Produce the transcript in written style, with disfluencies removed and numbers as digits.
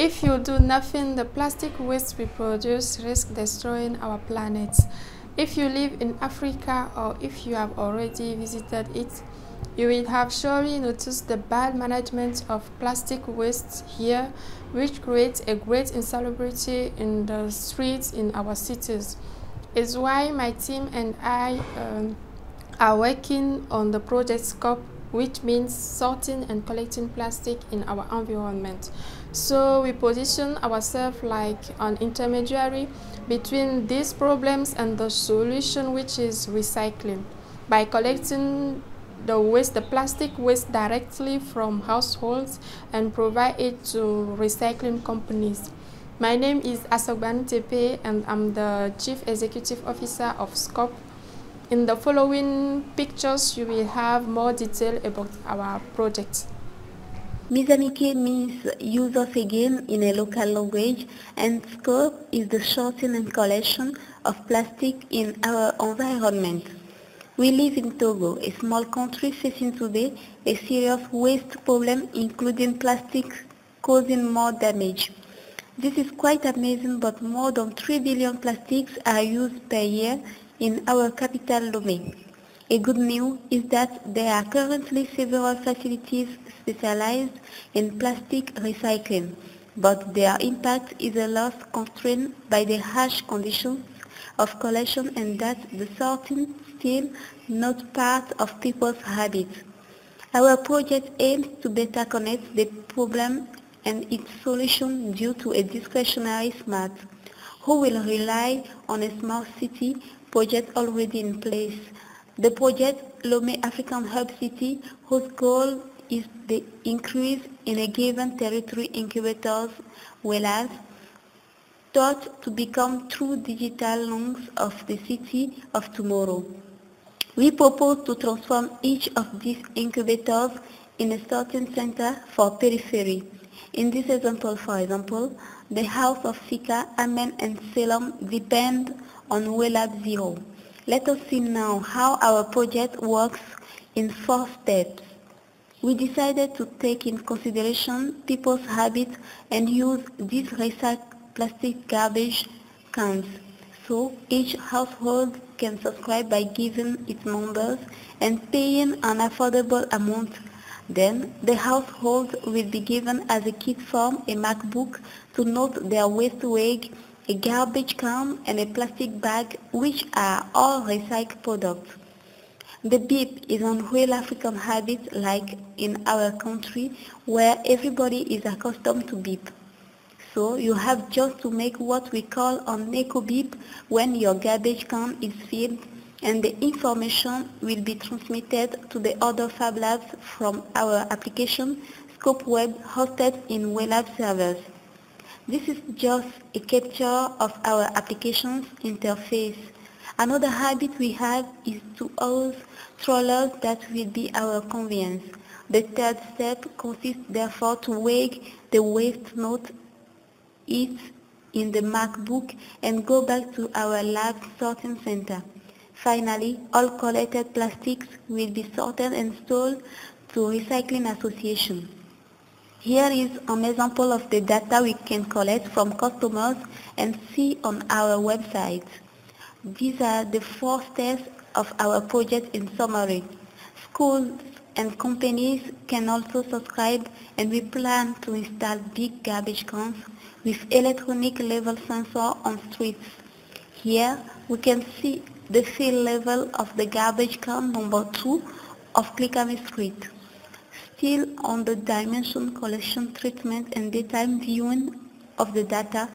If you do nothing, the plastic waste we produce risks destroying our planet. If you live in Africa or if you have already visited it, you will have surely noticed the bad management of plastic waste here, which creates a great insalubrity in the streets in our cities. It's why my team and I are working on the project SCoPE, which means sorting and collecting plastic in our environment. So we position ourselves like an intermediary between these problems and the solution, which is recycling. By collecting the plastic waste directly from households and provide it to recycling companies. My name is Asogban Tepe and I'm the Chief Executive Officer of SCoPE. In the following pictures, you will have more detail about our project. Mizamike means use of again in a local language, and SCoPE is the sorting and collection of plastic in our environment. We live in Togo, a small country facing today a serious waste problem, including plastic causing more damage. This is quite amazing, but more than 3 billion plastics are used per year in our capital, Lomé. A good news is that there are currently several facilities specialized in plastic recycling, but their impact is a lot constrained by the harsh conditions of collection and that the sorting still not part of people's habits. Our project aims to better connect the problem and its solution due to a discretionary SMART, who will rely on a smart city project already in place. The project Lomé African Hub City, whose goal is the increase in a given territory incubators, whereas thought to become true digital lungs of the city of tomorrow. We propose to transform each of these incubators in a sorting center for periphery. In this example, for example, the house of Sika, Amen and Selam depend on WellLab Zero. Let us see now how our project works in 4 steps. We decided to take in consideration people's habits and use these recycled plastic garbage cans. So each household can subscribe by giving its members and paying an affordable amount. Then the household will be given as a kit form a MacBook to note their waste weight, a garbage can and a plastic bag, which are all recycled products. The beep is an real African habit like in our country where everybody is accustomed to beep. So you have just to make what we call an echo beep when your garbage can is filled, and the information will be transmitted to the other Fab Labs from our application SCoPE Web hosted in WellLab servers. This is just a capture of our application's interface. Another habit we have is to use strollers that will be our convenience. The third step consists therefore to weigh the waste note it in the MacBook and go back to our lab sorting center. Finally, all collected plastics will be sorted and sold to recycling associations. Here is an example of the data we can collect from customers and see on our website. These are the 4 steps of our project in summary. Schools and companies can also subscribe, and we plan to install big garbage cans with electronic level sensor on streets. Here we can see the fill level of the garbage can number 2 of Clicamy Street. Still on the dimension collection treatment and daytime viewing of the data,